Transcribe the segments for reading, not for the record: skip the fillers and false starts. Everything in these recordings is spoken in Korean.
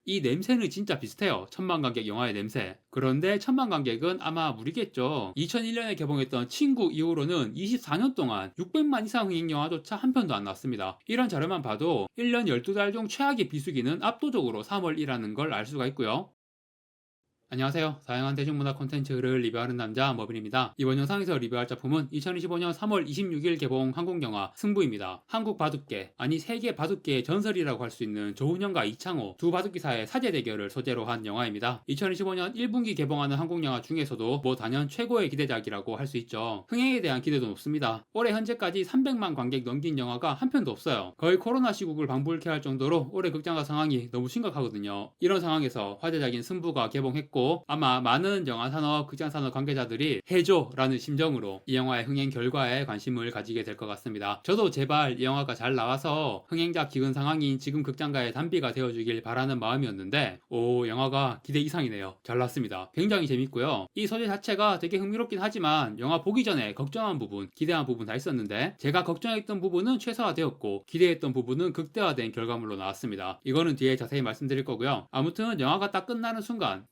이 냄새는 진짜 비슷해요. 천만관객 영화의 냄새. 그런데 천만관객은 아마 무리겠죠. 2001년에 개봉했던 친구 이후로는 24년 동안 600만 이상 흥행 영화조차 한 편도 안 나왔습니다. 이런 자료만 봐도 1년 12달 중 최악의 비수기는 압도적으로 3월이라는 걸 알 수가 있고요. 안녕하세요. 다양한 대중문화 콘텐츠를 리뷰하는 남자 머빈입니다. 이번 영상에서 리뷰할 작품은 2025년 3월 26일 개봉 한국 영화 승부입니다. 한국 바둑계, 아니 세계 바둑계의 전설이라고 할 수 있는 조훈현과 이창호 두 바둑기사의 사제 대결을 소재로 한 영화입니다. 2025년 1분기 개봉하는 한국 영화 중에서도 뭐 단연 최고의 기대작이라고 할 수 있죠. 흥행에 대한 기대도 높습니다. 올해 현재까지 300만 관객 넘긴 영화가 한 편도 없어요. 거의 코로나 시국을 방불케 할 정도로 올해 극장가 상황이 너무 심각하거든요. 이런 상황에서 화제작인 승부가 개봉했고 아마 많은 영화산업, 극장산업 관계자들이 해줘라는 심정으로 이 영화의 흥행 결과에 관심을 가지게 될 것 같습니다. 저도 제발 이 영화가 잘 나와서 흥행작 기근 상황인 지금 극장가의 단비가 되어주길 바라는 마음이었는데 영화가 기대 이상이네요. 잘 나왔습니다. 굉장히 재밌고요. 이 소재 자체가 되게 흥미롭긴 하지만 영화 보기 전에 걱정한 부분, 기대한 부분 다 있었는데 제가 걱정했던 부분은 최소화되었고 기대했던 부분은 극대화된 결과물로 나왔습니다. 이거는 뒤에 자세히 말씀드릴 거고요. 아무튼 영화가 딱 끝나는 순간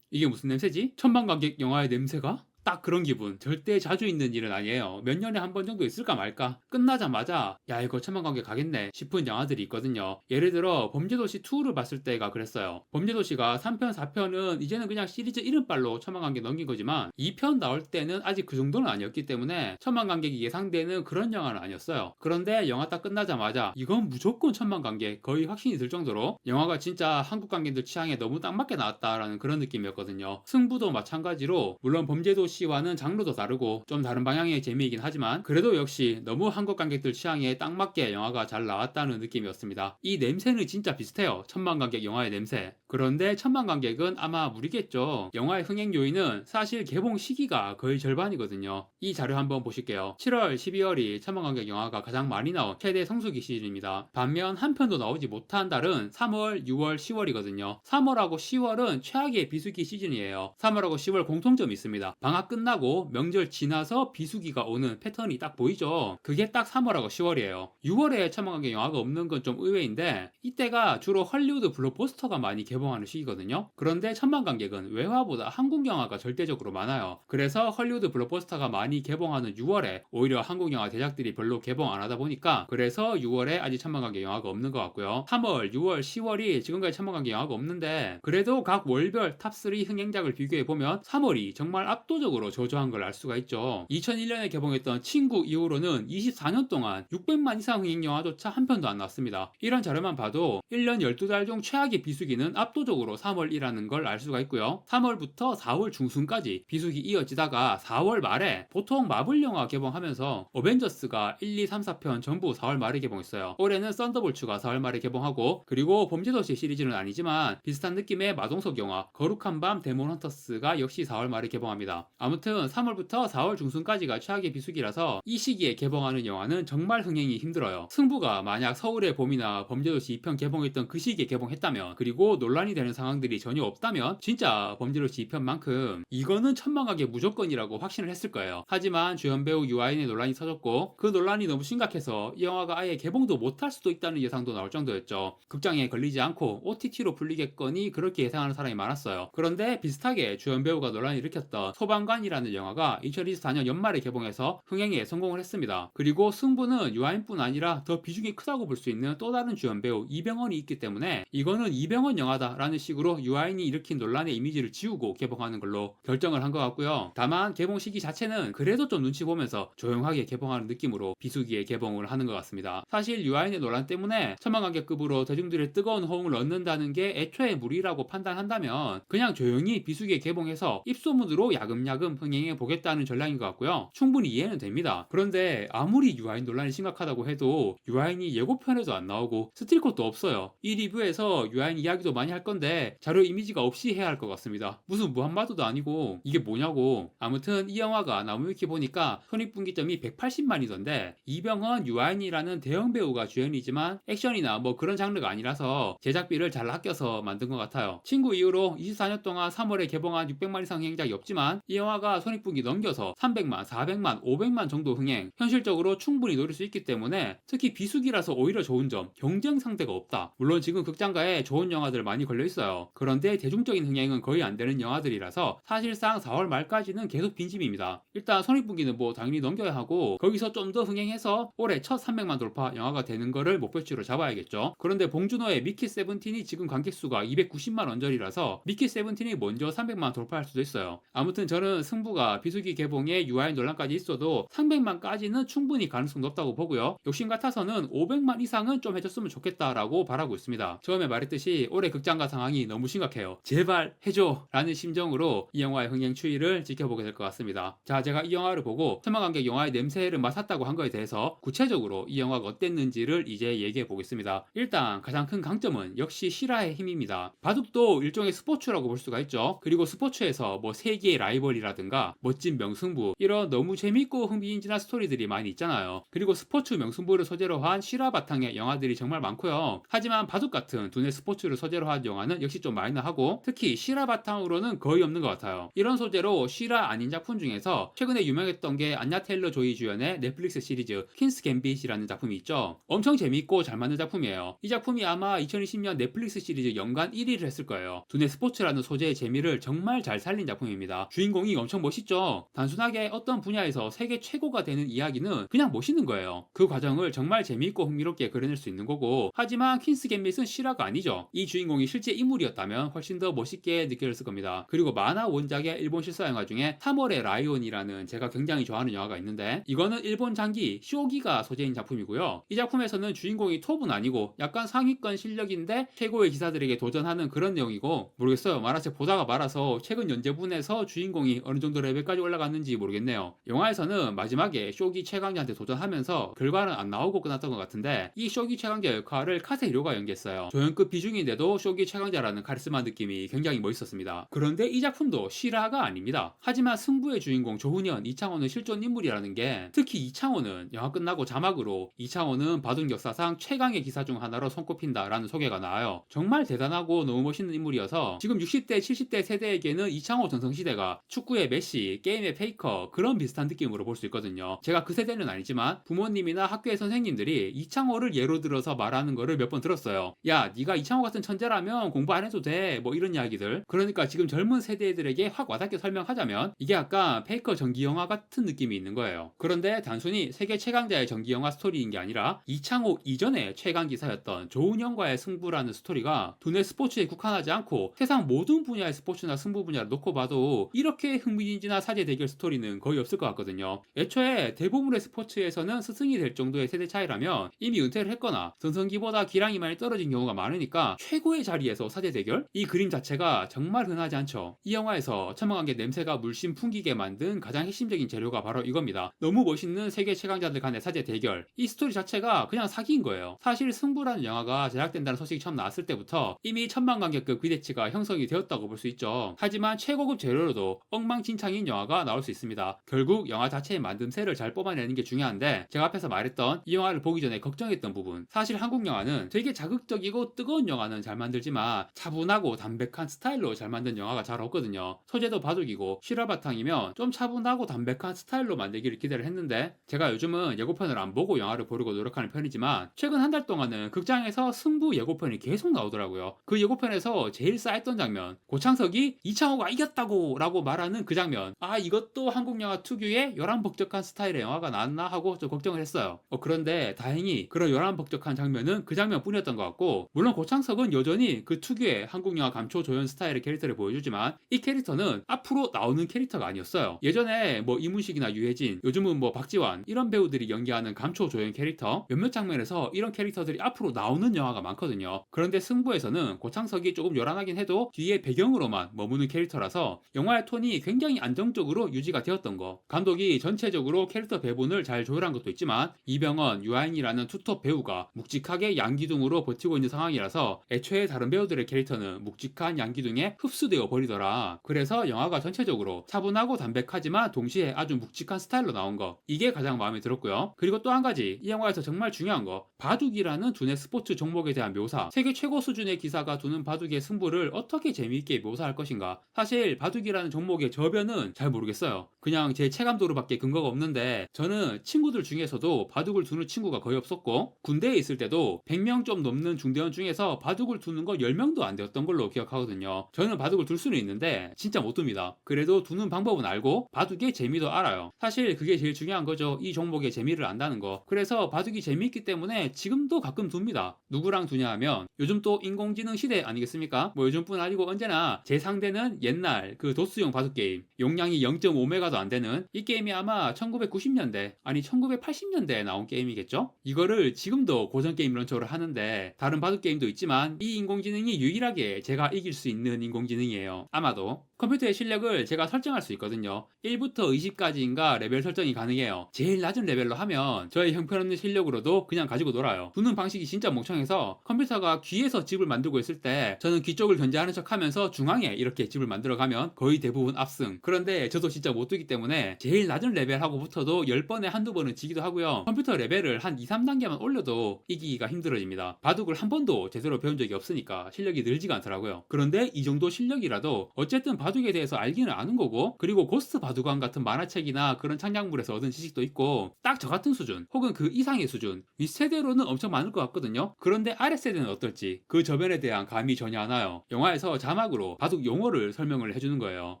이게 무슨 냄새지? 천만관객 영화의 냄새가? 딱 그런 기분. 절대 자주 있는 일은 아니에요. 몇 년에 한 번 정도 있을까 말까? 끝나자마자 야 이거 천만관객 가겠네 싶은 영화들이 있거든요. 예를 들어 범죄도시 2를 봤을 때가 그랬어요. 범죄도시가 3편, 4편은 이제는 그냥 시리즈 이름빨로 천만관객 넘긴 거지만 2편 나올 때는 아직 그 정도는 아니었기 때문에 천만관객이 예상되는 그런 영화는 아니었어요. 그런데 영화 딱 끝나자마자 이건 무조건 천만관객 거의 확신이 들 정도로 영화가 진짜 한국 관객들 취향에 너무 딱 맞게 나왔다라는 그런 느낌이었거든요. 승부도 마찬가지로 물론 범죄도시 와는 장르도 다르고 좀 다른 방향의 재미이긴 하지만 그래도 역시 너무 한국 관객들 취향에 딱 맞게 영화가 잘 나왔다는 느낌이었습니다. 이 냄새는 진짜 비슷해요. 천만관객 영화의 냄새. 그런데 천만관객은 아마 무리겠죠. 영화의 흥행 요인은 사실 개봉 시기가 거의 절반이거든요. 이 자료 한번 보실게요. 7월, 12월이 천만관객 영화가 가장 많이 나온 최대 성수기 시즌입니다. 반면 한 편도 나오지 못한 달은 3월, 6월, 10월이거든요. 3월하고 10월은 최악의 비수기 시즌이에요. 3월하고 10월 공통점이 있습니다. 방학 끝나고 명절 지나서 비수기가 오는 패턴이 딱 보이죠. 그게 딱 3월하고 10월이에요. 6월에 천만관객 영화가 없는 건 좀 의외인데 이때가 주로 헐리우드 블록버스터가 많이 개봉하는 시기거든요. 그런데 천만관객은 외화보다 한국 영화가 절대적으로 많아요. 그래서 헐리우드 블록버스터가 많이 개봉하는 6월에 오히려 한국 영화 대작들이 별로 개봉 안 하다 보니까 그래서 6월에 아직 천만관객 영화가 없는 것 같고요. 3월, 6월, 10월이 지금까지 천만관객 영화가 없는데 그래도 각 월별 탑3 흥행작을 비교해보면 3월이 정말 압도적으로 저조한 걸 알 수가 있죠. 2001년에 개봉했던 친구 이후로는 24년 동안 600만 이상 흥행 영화조차 한 편도 안 나왔습니다. 이런 자료만 봐도 1년 12달 중 최악의 비수기는 압도적으로 3월이라는 걸 알 수가 있고요. 3월부터 4월 중순까지 비수기 이어지다가 4월 말에 보통 마블 영화 개봉하면서 어벤져스가 1, 2, 3, 4편 전부 4월 말에 개봉했어요. 올해는 썬더볼츠가 4월 말에 개봉하고 그리고 범죄도시 시리즈는 아니지만 비슷한 느낌의 마동석 영화 거룩한 밤 데몬 헌터스가 역시 4월 말에 개봉합니다. 아무튼 3월부터 4월 중순까지가 최악의 비수기라서 이 시기에 개봉하는 영화는 정말 흥행이 힘들어요. 승부가 만약 서울의 봄이나 범죄도시 2편 개봉했던 그 시기에 개봉했다면 그리고 논란이 되는 상황들이 전혀 없다면 진짜 범죄도시 2편만큼 이거는 천만하게 무조건이라고 확신을 했을 거예요. 하지만 주연 배우 유아인의 논란이 터졌고 그 논란이 너무 심각해서 이 영화가 아예 개봉도 못할 수도 있다는 예상도 나올 정도였죠. 극장에 걸리지 않고 OTT로 풀리겠거니 그렇게 예상하는 사람이 많았어요. 그런데 비슷하게 주연 배우가 논란을 일으켰던 소방관이라는 영화가 2024년 연말에 개봉해서 흥행에 성공을 했습니다. 그리고 승부는 유아인뿐 아니라 더 비중이 크다고 볼 수 있는 또 다른 주연 배우 이병헌이 있기 때문에 이거는 이병헌 영화다라는 식으로 유아인이 일으킨 논란의 이미지를 지우고 개봉하는 걸로 결정을 한 것 같고요. 다만 개봉 시기 자체는 그래도 좀 눈치 보면서 조용하게 개봉하는 느낌으로 비수기에 개봉을 하는 것 같습니다. 사실 유아인의 논란 때문에 천만관객급으로 대중들의 뜨거운 호응을 얻는다는 게 애초에 무리라고 판단한다면 그냥 조용히 비수기에 개봉해서 입소문으로 야금야금 흥행해 보겠다는 전략인 것 같고요. 충분히 이해는 됩니다. 그런데 아무리 유아인 논란이 심각하다고 해도 유아인이 예고편에도 안 나오고 스틸 것도 없어요. 이 리뷰에서 유아인 이야기도 많이 할 건데 자료 이미지가 없이 해야 할 것 같습니다. 무슨 무한마도도 아니고 이게 뭐냐고. 아무튼 이 영화가 나무위키 보니까 손익분기점이 180만이던데 이병헌, 유아인이라는 대형 배우가 주연이지만 액션이나 뭐 그런 장르가 아니라서 제작비를 잘 아껴서 만든 것 같아요. 친구 이후로 24년 동안 3월에 개봉한 600만 이상 흥행작이 없지만 이 영화가 손익분기 넘겨서 300만, 400만, 500만 정도 흥행 현실적으로 충분히 노릴 수 있기 때문에 특히 비수기라서 오히려 좋은 점, 경쟁 상대가 없다. 물론 지금 극장가에 좋은 영화들 많이 걸려 있어요. 그런데 대중적인 흥행은 거의 안 되는 영화들이라서 사실상 4월 말까지는 계속 빈집입니다. 일단 손익분기는 뭐 당연히 넘겨야 하고 거기서 좀 더 흥행해서 올해 첫 300만 돌파 영화가 되는 거를 목표치로 잡아야겠죠. 그런데 봉준호의 미키 세븐틴이 지금 관객수가 290만 원절이라서 미키 세븐틴이 먼저 300만 돌파할 수도 있어요. 아무튼 저는 승부가 비수기 개봉에 유아인 논란까지 있어도 300만까지는 충분히 가능성 높다고 보고요. 욕심 같아서는 500만 이상은 좀 해줬으면 좋겠다라고 바라고 있습니다. 처음에 말했듯이 올해 극장가 상황이 너무 심각해요. 제발 해줘 라는 심정으로 이 영화의 흥행 추이를 지켜보게 될 것 같습니다. 자, 제가 이 영화를 보고 천만관객 영화의 냄새를 맡았다고 한 거에 대해서 구체적으로 이 영화가 어땠는지를 이제 얘기해 보겠습니다. 일단 가장 큰 강점은 역시 실화의 힘입니다. 바둑도 일종의 스포츠라고 볼 수가 있죠. 그리고 스포츠에서 뭐 세계의 라이벌이라든가 멋진 명승부 이런 너무 재밌고 흥미진진한 스토리들이 많이 있잖아요. 그리고 스포츠 명승부를 소재로 한 실화 바탕의 영화들이 정말 많고요. 하지만 바둑 같은 두뇌 스포츠를 소재로 한 영화는 역시 좀 마이너하고 특히 실화 바탕으로는 거의 없는 것 같아요. 이런 소재로 실화 아닌 작품 중에서 최근에 유명했던 게 안냐 테일러 조이 주연의 넷플릭스 시리즈 퀸스 갬빗이라는 작품이 있죠. 엄청 재밌고 잘 만든 작품이에요. 이 작품이 아마 2020년 넷플릭스 시리즈 연간 1위를 했을 거예요. 두뇌 스포츠라는 소재의 재미를 정말 잘 살린 작품입니다. 주인공이 엄청 멋있죠. 단순하게 어떤 분야에서 세계 최고가 되는 이야기는 그냥 멋있는 거예요. 그 과정을 정말 재미있고 흥미롭게 그려낼 수 있는 거고 하지만 퀸스 갬빗은 실화가 아니죠. 이 주인공이 실제 인물이었다면 훨씬 더 멋있게 느껴졌을 겁니다. 그리고 만화 원작의 일본 실사 영화 중에 3월의 라이온이라는 제가 굉장히 좋아하는 영화가 있는데 이거는 일본 장기 쇼기가 소재인 작품이고요. 이 작품에서는 주인공이 톱은 아니고 약간 상위권 실력인데 최고의 기사들에게 도전하는 그런 내용이고 모르겠어요. 만화책 보다가 말아서 최근 연재분에서 주인공이 어느 정도 레벨까지 올라갔는지 모르겠네요. 영화에서는 마지막에 쇼기 최강자한테 도전하면서 결과는 안 나오고 끝났던 것 같은데 이 쇼기 최강자 역할을 카세히로가 연기했어요. 조연급 비중인데도 쇼기 최강자라는 카리스마 느낌이 굉장히 멋있었습니다. 그런데 이 작품도 실화가 아닙니다. 하지만 승부의 주인공 조훈현, 이창호는 실존 인물이라는 게 특히 이창호는 영화 끝나고 자막으로 이창호는 바둑 역사상 최강의 기사 중 하나로 손꼽힌다라는 소개가 나와요. 정말 대단하고 너무 멋있는 인물이어서 지금 60대, 70대 세대에게는 이창호 전성시대가 축구의 메시, 게임의 페이커 그런 비슷한 느낌으로 볼 수 있거든요. 제가 그 세대는 아니지만 부모님이나 학교의 선생님들이 이창호를 예로 들어서 말하는 거를 몇 번 들었어요. 야, 네가 이창호 같은 천재라면 공부 안 해도 돼. 뭐 이런 이야기들. 그러니까 지금 젊은 세대들에게 확 와닿게 설명하자면 이게 약간 페이커 전기 영화 같은 느낌이 있는 거예요. 그런데 단순히 세계 최강자의 전기 영화 스토리인 게 아니라 이창호 이전에 최강 기사였던 조훈현과의 승부라는 스토리가 두뇌 스포츠에 국한하지 않고 세상 모든 분야의 스포츠나 승부 분야를 놓고 봐도 이렇게 흥미진진한 사제 대결 스토리는 거의 없을 것 같거든요. 애초에 대부분의 스포츠에서는 스승이 될 정도의 세대 차이라면 이미 은퇴를 했거나 전성기보다 기량이 많이 떨어진 경우가 많으니까 최고의 자리에서 사제 대결? 이 그림 자체가 정말 흔하지 않죠. 이 영화에서 천만관계 냄새가 물씬 풍기게 만든 가장 핵심적인 재료가 바로 이겁니다. 너무 멋있는 세계 최강자들 간의 사제 대결. 이 스토리 자체가 그냥 사기인 거예요. 사실 승부라는 영화가 제작된다는 소식이 처음 나왔을 때부터 이미 천만관객급 기대치가 형성이 되었다고 볼 수 있죠. 하지만 최고급 재료로도 엉망진창인 영화가 나올 수 있습니다. 결국 영화 자체의 만듦새를 잘 뽑아내는 게 중요한데 제가 앞에서 말했던 이 영화를 보기 전에 걱정했던 부분 사실 한국 영화는 되게 자극적이고 뜨거운 영화는 잘 만들지만 차분하고 담백한 스타일로 잘 만든 영화가 잘 없거든요. 소재도 바둑이고 실화 바탕이면 좀 차분하고 담백한 스타일로 만들기를 기대를 했는데 제가 요즘은 예고편을 안 보고 영화를 보려고 노력하는 편이지만 최근 한 달 동안은 극장에서 승부 예고편이 계속 나오더라고요. 그 예고편에서 제일 싸했던 장면 고창석이 이창호가 이겼다고 라고 말하는 그 장면 이것도 한국 영화 특유의 요란벅적한 스타일의 영화가 나왔나 하고 좀 걱정을 했어요. 그런데 다행히 그런 요란벅적한 장면은 그 장면뿐이었던 것 같고 물론 고창석은 여전히 그 특유의 한국 영화 감초 조연 스타일의 캐릭터를 보여주지만 이 캐릭터는 앞으로 나오는 캐릭터가 아니었어요. 예전에 뭐 이문식이나 유해진 요즘은 뭐 박지원 이런 배우들이 연기하는 감초 조연 캐릭터 몇몇 장면에서 이런 캐릭터들이 앞으로 나오는 영화가 많거든요. 그런데 승부에서는 고창석이 조금 요란하긴 해도 뒤에 배경으로만 머무는 캐릭터라서 영화의 톤이 굉장히 안정적으로 유지가 되었던 거. 감독이 전체적으로 캐릭터 배분을 잘 조율한 것도 있지만 이병헌, 유아인이라는 투톱 배우가 묵직하게 양기둥으로 버티고 있는 상황이라서 애초에 다른 배우들의 캐릭터는 묵직한 양기둥에 흡수되어 버리더라. 그래서 영화가 전체적으로 차분하고 담백하지만 동시에 아주 묵직한 스타일로 나온 거. 이게 가장 마음에 들었고요. 그리고 또 한 가지 이 영화에서 정말 중요한 거 바둑이라는 두뇌 스포츠 종목에 대한 묘사. 세계 최고 수준의 기사가 두는 바둑의 승부를 어떻게 재미있게 묘사할 것인가. 사실 바둑이라는 종목의 저변은 잘 모르겠어요. 그냥 제 체감도로밖에 근거가 없는데 저는 친구들 중에서도 바둑을 두는 친구가 거의 없었고 군대에 있을 때도 100명 좀 넘는 중대원 중에서 바둑을 두는 거 10명도 안 되었던 걸로 기억하거든요. 저는 바둑을 둘 수는 있는데 진짜 못 둡니다. 그래도 두는 방법은 알고 바둑의 재미도 알아요. 사실 그게 제일 중요한 거죠. 이 종목의 재미를 안다는 거. 그래서 바둑이 재미있기 때문에 지금도 가끔 둡니다. 누구랑 두냐 하면 요즘 또 인공지능 시대 아니겠습니까? 뭐 요즘뿐 아니고 언제나 제 상대는 옛날 그 도스용 바둑 게임, 용량이 0.5메가도 안 되는 이 게임이 아마 1990년대 아니 1980년대에 나온 게임이겠죠? 이거를 지금도 고전 게임 런처로 하는데 다른 바둑 게임도 있지만 이 인공지능이 유일하게 제가 이길 수 있는 인공지능이에요. 아마도 컴퓨터의 실력을 제가 설정할 수 있거든요. 1부터 20까지인가 레벨 설정이 가능해요. 제일 낮은 레벨로 하면 저의 형편없는 실력으로도 그냥 가지고 놀아요. 두는 방식이 진짜 멍청해서 컴퓨터가 귀에서 집을 만들고 있을 때 저는 귀 쪽을 견제하는 척 하면서 중앙에 이렇게 집을 만들어가면 거의 대부분 압승. 그런데 저도 진짜 못 두기 때문에 제일 낮은 레벨하고부터도 10번에 한두 번은 지기도 하고요. 컴퓨터 레벨을 한 2, 3단계만 올려도 이기기가 힘들어집니다. 바둑을 한 번도 제대로 배운 적이 없으니까 실력이 늘지가 않더라고요. 그런데 이 정도 실력이라도 어쨌든 바둑에 대해서 알기는 아는 거고, 그리고 고스트 바둑왕 같은 만화책이나 그런 창작물에서 얻은 지식도 있고 딱 저 같은 수준 혹은 그 이상의 수준, 윗세대로는 엄청 많을 것 같거든요. 그런데 아랫세대는 어떨지 그 저변에 대한 감이 전혀 안 와요. 영화에서 자막으로 바둑 용어를 설명을 해주는 거예요.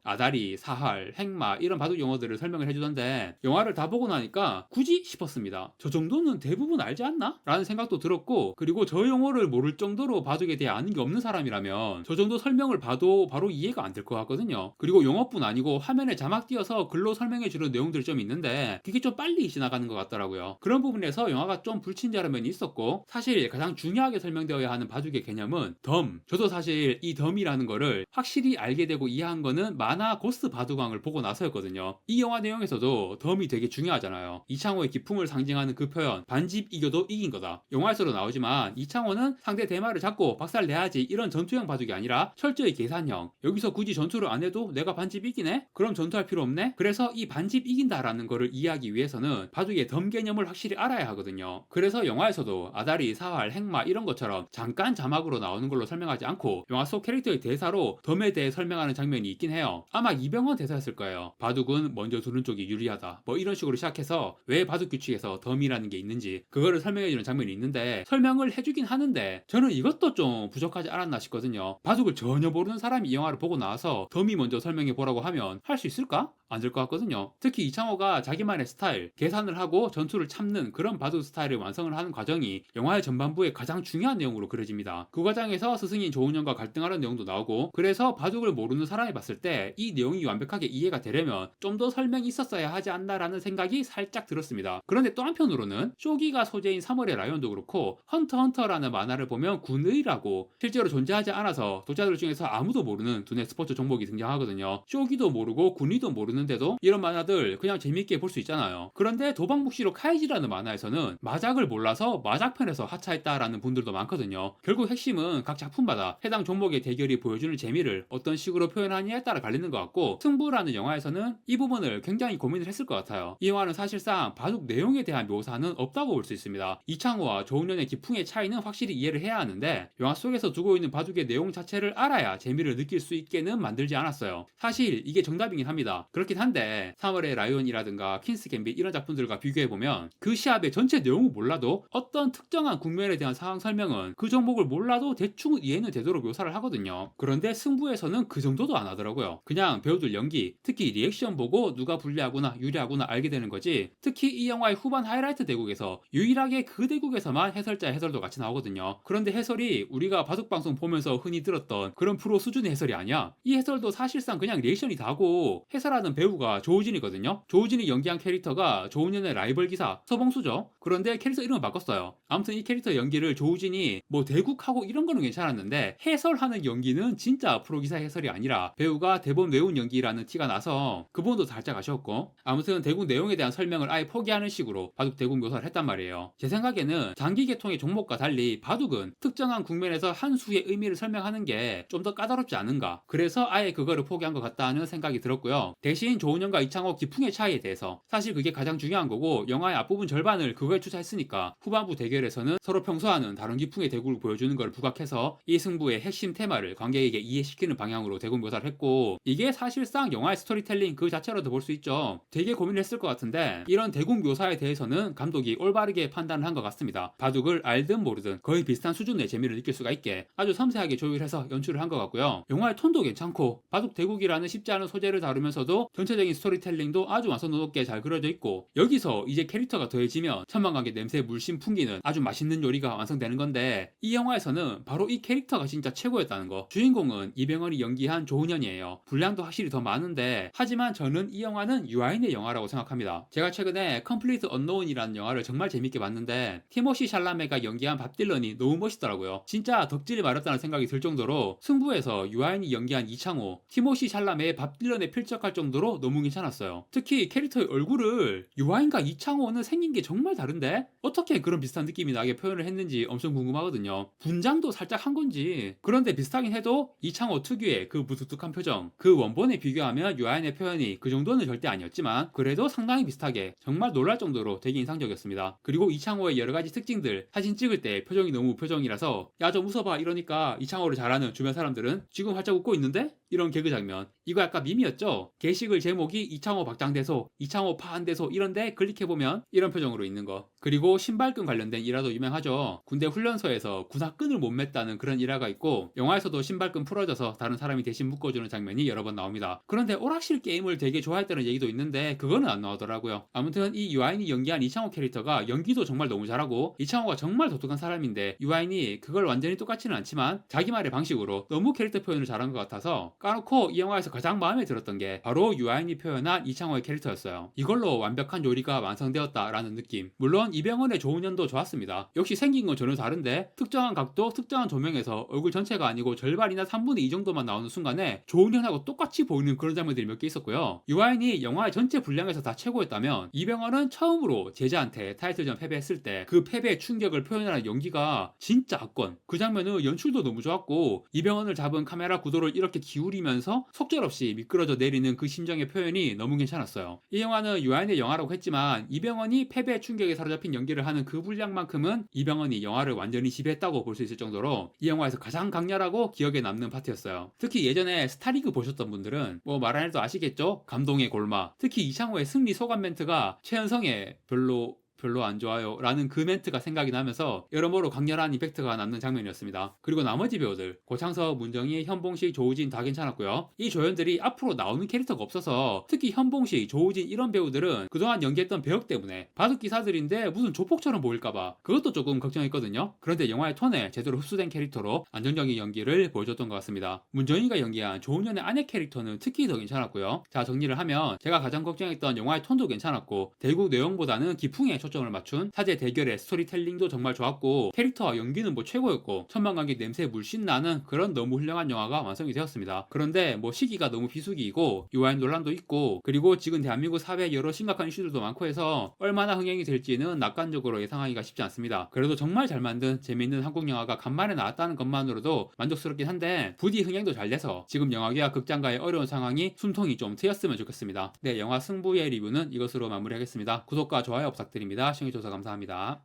아다리, 사할, 행마 이런 바둑 용어들을 설명을 해주던데 영화를 다 보고 나니까 굳이 싶었습니다. 저 정도는 대부분 알지 않나? 라는 생각도 들었고, 그리고 저 용어를 모를 정도로 바둑에 대해 아는 게 없는 사람이라면 저 정도 설명을 봐도 바로 이해가 안 될 것 같거든요. 그리고 용어뿐 아니고 화면에 자막 띄어서 글로 설명해주는 내용들이 좀 있는데 그게 좀 빨리 지나가는 것 같더라고요. 그런 부분에서 영화가 좀 불친절한 면이 있었고, 사실 가장 중요하게 설명되어야 하는 바둑의 개념은 덤. 저도 사실 이 덤이라는 거를 확실히 알게 되고 이해한 거는 만화 고스트 바둑왕을 보고 나서였거든요. 이 영화 내용에서도 덤이 되게 중요하잖아요. 이창호의 기풍을 상징하는 그 표현, 반집 이겨도 이긴 거다. 영화에서도 나오지만 이창호는 상대 대마를 잡고 박살 내야지 이런 전투형 바둑이 아니라 철저히 계산형. 여기서 굳이 전투를 안 해도 내가 반집 이기네? 그럼 전투할 필요 없네? 그래서 이 반집 이긴다라는 거를 이해하기 위해서는 바둑의 덤 개념을 확실히 알아야 하거든요. 그래서 영화에서도 아다리, 사활, 행마 이런 것처럼 잠깐 자막으로 나오는 걸로 설명하지 않고 영화 속 캐릭터의 대사로 덤에 대해 설명하는 장면이 있긴 해요. 아마 이병헌 대사였을 거예요. 바둑은 먼저 두는 쪽이 유리하다. 뭐 이런 식으로 시작해서 왜 바둑 규칙에서 덤이라는 게 있는지 그거를 설명해주는 장면이 있는데, 설명을 해주긴 하는데 저는 이것도 좀 부족하지 않았나 싶거든요. 바둑을 전혀 모르는 사람이 이 영화를 보고 나와서 덤이 먼저 설명해 보라고 하면 할 수 있을까? 안 될 것 같거든요. 특히 이창호가 자기만의 스타일, 계산을 하고 전투를 참는 그런 바둑 스타일을 완성을 하는 과정이 영화의 전반부에 가장 중요한 내용으로 그려집니다. 그 과정에서 스승인 조은현과 갈등하는 내용도 나오고, 그래서 바둑을 모르는 사람이 봤을 때 이 내용이 완벽하게 이해가 되려면 좀 더 설명이 있었어야 하지 않나라는 생각이 살짝 들었습니다. 그런데 또 한편으로는 쇼기가 소재인 3월의 라이온도 그렇고 헌터라는 만화를 보면 군의라고 실제로 존재하지 않아서 독자들 중에서 아무도 모르는 두뇌 스포츠 종목이 등장하거든요. 쇼기도 모르고 군의도 모르는데도 이런 만화들 그냥 재밌게 볼 수 있잖아요. 그런데 도박묵시로 카이지라는 만화에서는 마작을 몰라서 마작편에서 하차했다라는 분들도 많거든요. 결국 핵심은 각 작품마다 해당 종목의 대결이 보여주는 재미를 어떤 식으로 표현하느냐에 따라 갈리는 것 같고, 승부라는 영화에서는 이 부분을 굉장히 고민을 했을 것 같아요. 이 영화는 사실상 바둑 내용에 대한 묘사는 없다고 볼 수 있습니다. 이창호와 조은현의 기풍의 차이는 확실히 이해를 해야 하는데 영화 속에서 두고 있는 바둑의 내용 자체를 알아야 재미를 느낄 수 있게는 만들지 않았어요. 사실 이게 정답이긴 합니다. 그렇긴 한데 3월의 라이온이라든가 퀸스 갬빗 이런 작품들과 비교해보면 그 시합의 전체 내용을 몰라도 어떤 특정한 국면에 대한 상황 설명은 그 종목을 몰라도 대충 이해는 되도록 묘사를 하거든요. 그런데 승부에서는 그 정도도 안 하더라고요. 그냥 배우들 연기, 특히 리액션 보고 누가 불리하구나 유리하구나 알게 되는 거지. 특히 이 영화의 후반 하이라이트 대국에서 유일하게 그 대국에서만 해설자 해설도 같이 나오거든요. 그런데 해설이 우리가 바둑방송 보면서 흔히 들었던 그런 프로 수준의 해설이 아니야. 이 해설도 사실상 그냥 리액션이 다고, 해설하는 배우가 조우진이거든요. 조우진이 연기한 캐릭터가 조은현의 라이벌 기사 서봉수죠. 그런데 캐릭터 이름을 바꿨어요. 아무튼 이 캐릭터 연기를 조우진이 뭐 대국하고 이런 거는 괜찮았는데 해설하는 연기는 진짜 프로기사 해설이 아니라 배우가 대본 외운 연기라는 티가 나서 그 부분도 살짝 아쉬웠고, 아무튼 대국 내용에 대한 설명을 아예 포기하는 식으로 바둑 대국 묘사를 했단 말이에요. 제 생각에는 장기 계통의 종목과 달리 바둑은 특정한 국면에서 한 수의 의미를 설명하는 게 좀 더 까다롭지 않은가, 그래서 아예 그거를 포기한 것 같다는 생각이 들었고요. 대신 대신 조은현과 이창호 기풍의 차이에 대해서 사실 그게 가장 중요한 거고 영화의 앞부분 절반을 그거에 투자했으니까 후반부 대결에서는 서로 평소와는 다른 기풍의 대국을 보여주는 걸 부각해서 이 승부의 핵심 테마를 관객에게 이해시키는 방향으로 대국 묘사를 했고 이게 사실상 영화의 스토리텔링 그 자체로도 볼 수 있죠. 되게 고민을 했을 것 같은데 이런 대국 묘사에 대해서는 감독이 올바르게 판단을 한 것 같습니다. 바둑을 알든 모르든 거의 비슷한 수준의 재미를 느낄 수가 있게 아주 섬세하게 조율해서 연출을 한 것 같고요. 영화의 톤도 괜찮고 바둑 대국이라는 쉽지 않은 소재를 다루면서도 전체적인 스토리텔링도 아주 완성도 높게 잘 그려져 있고 여기서 이제 캐릭터가 더해지면 천만관계 냄새 물씬 풍기는 아주 맛있는 요리가 완성되는 건데 이 영화에서는 바로 이 캐릭터가 진짜 최고였다는 거. 주인공은 이병헌이 연기한 조은현이에요. 분량도 확실히 더 많은데 하지만 저는 이 영화는 유아인의 영화라고 생각합니다. 제가 최근에 컴플리트 언노운이라는 영화를 정말 재밌게 봤는데 티모시 샬라메가 연기한 밥 딜런이 너무 멋있더라고요. 진짜 덕질이 마렵다는 생각이 들 정도로 승부에서 유아인이 연기한 이창호, 티모시 샬라메의 밥 딜런에 필적할 정도로 너무 괜찮았어요. 특히 캐릭터의 얼굴을 유아인과 이창호는 생긴 게 정말 다른데 어떻게 그런 비슷한 느낌이 나게 표현을 했는지 엄청 궁금하거든요. 분장도 살짝 한 건지. 그런데 비슷하긴 해도 이창호 특유의 그 무뚝뚝한 표정, 그 원본에 비교하면 유아인의 표현이 그 정도는 절대 아니었지만 그래도 상당히 비슷하게 정말 놀랄 정도로 되게 인상적이었습니다. 그리고 이창호의 여러 가지 특징들 사진 찍을 때 표정이 너무 무표정이라서 야 좀 웃어봐 이러니까 이창호를 잘하는 주변 사람들은 지금 활짝 웃고 있는데? 이런 개그 장면. 이거 약간 밈이었죠? 게시글 제목이 이창호 박장대소, 이창호 파한대소 이런데 클릭해보면 이런 표정으로 있는 거. 그리고 신발끈 관련된 일화도 유명하죠. 군대 훈련소에서 군사끈을 못 맸다는 그런 일화가 있고 영화에서도 신발끈 풀어져서 다른 사람이 대신 묶어주는 장면이 여러 번 나옵니다. 그런데 오락실 게임을 되게 좋아했다는 얘기도 있는데 그거는 안 나오더라고요. 아무튼 이 유아인이 연기한 이창호 캐릭터가 연기도 정말 너무 잘하고 이창호가 정말 독특한 사람인데 유아인이 그걸 완전히 똑같지는 않지만 자기만의 방식으로 너무 캐릭터 표현을 잘한 것 같아서 까놓고 이 영화에서 가장 마음에 들었던 게 바로 유아인이 표현한 이창호의 캐릭터였어요. 이걸로 완벽한 요리가 완성되었다라는 느낌. 물론 이병헌의 조은현도 좋았습니다. 역시 생긴 건 전혀 다른데 특정한 각도, 특정한 조명에서 얼굴 전체가 아니고 절반이나 3분의 2 정도만 나오는 순간에 조은현하고 똑같이 보이는 그런 장면들이 몇 개 있었고요. 유아인이 영화의 전체 분량에서 다 최고였다면 이병헌은 처음으로 제자한테 타이틀전 패배했을 때 그 패배의 충격을 표현하는 연기가 진짜 압권. 그 장면은 연출도 너무 좋았고 이병헌을 잡은 카메라 구도를 이렇게 기울이면서 속절없이 미끄러져 내리는 그 심정의 표현이 너무 괜찮았어요. 이 영화는 유아인의 영화라고 했지만 이병헌이 패배의 충격에 사로잡힌 연기를 하는 그 분량만큼은 이병헌이 영화를 완전히 지배했다고 볼 수 있을 정도로 이 영화에서 가장 강렬하고 기억에 남는 파트였어요. 특히 예전에 스타리그 보셨던 분들은 뭐 말 안 해도 아시겠죠? 감동의 골마. 특히 이창호의 승리 소감 멘트가 최연성의 별로 안 좋아요 라는 그 멘트가 생각이 나면서 여러모로 강렬한 이펙트가 남는 장면이었습니다. 그리고 나머지 배우들 고창석, 문정희, 현봉식, 조우진 다 괜찮았고요. 이 조연들이 앞으로 나오는 캐릭터가 없어서 특히 현봉식, 조우진 이런 배우들은 그동안 연기했던 배역 때문에 바둑 기사들인데 무슨 조폭처럼 보일까봐 그것도 조금 걱정했거든요. 그런데 영화의 톤에 제대로 흡수된 캐릭터로 안정적인 연기를 보여줬던 것 같습니다. 문정희가 연기한 조은현의 아내 캐릭터는 특히 더 괜찮았고요. 자, 정리를 하면 제가 가장 걱정했던 영화의 톤도 괜찮았고 대국 내용보다는 기풍에 초점을 맞춘 사제 대결의 스토리텔링도 정말 좋았고 캐릭터와 연기는 뭐 최고였고 천만관계 냄새 물씬 나는 그런 너무 훌륭한 영화가 완성이 되었습니다. 그런데 뭐 시기가 너무 비수기이고 유아인 논란도 있고 그리고 지금 대한민국 사회에 여러 심각한 이슈들도 많고 해서 얼마나 흥행이 될지는 낙관적으로 예상하기가 쉽지 않습니다. 그래도 정말 잘 만든 재미있는 한국 영화가 간만에 나왔다는 것만으로도 만족스럽긴 한데 부디 흥행도 잘 돼서 지금 영화계와 극장가의 어려운 상황이 숨통이 좀 트였으면 좋겠습니다. 네, 영화 승부의 리뷰는 이것으로 마무리하겠습니다. 구독과 좋아요 부탁드립니다. 시청해주셔서 감사합니다.